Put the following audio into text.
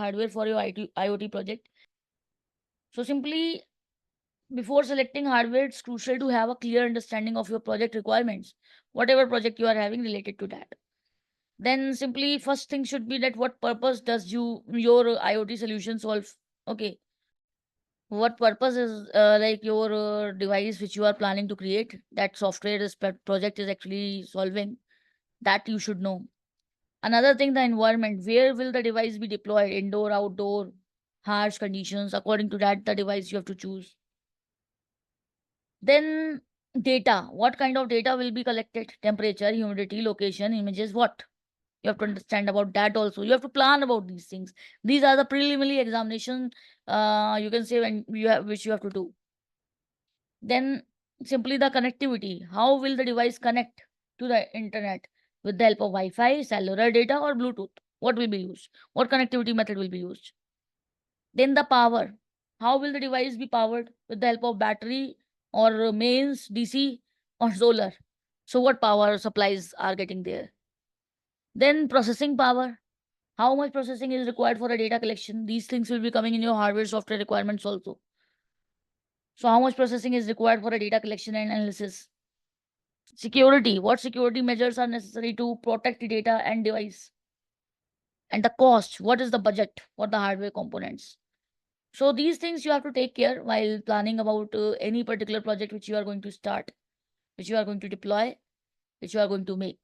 hardware for your IoT project. So simply, before selecting hardware, it's crucial to have a clear understanding of your project requirements, whatever project you are having related to that. Then simply, first thing should be that what purpose does your IoT solution solve? Okay, what purpose is like your device which you are planning to create, that software this project is actually solving, that you should know. Another thing, the environment. Where will the device be deployed? Indoor, outdoor, harsh conditions. According to that, the device you have to choose. Then data. What kind of data will be collected? Temperature, humidity, location, images, what? You have to understand about that also. You have to plan about these things. These are the preliminary examination, you can say, when you have, which you have to do. Then simply the connectivity. How will the device connect to the internet? With the help of Wi-Fi, cellular data, or Bluetooth? What will be used? What connectivity method will be used? Then the power. How will the device be powered? With the help of battery or mains, DC or solar? So what power supplies are getting there? Then processing power. How much processing is required for a data collection? These things will be coming in your hardware software requirements also. So how much processing is required for a data collection and analysis? Security. What security measures are necessary to protect the data and device? And the cost. What is the budget for the hardware components? So these things you have to take care while planning about any particular project which you are going to start, which you are going to deploy, which you are going to make.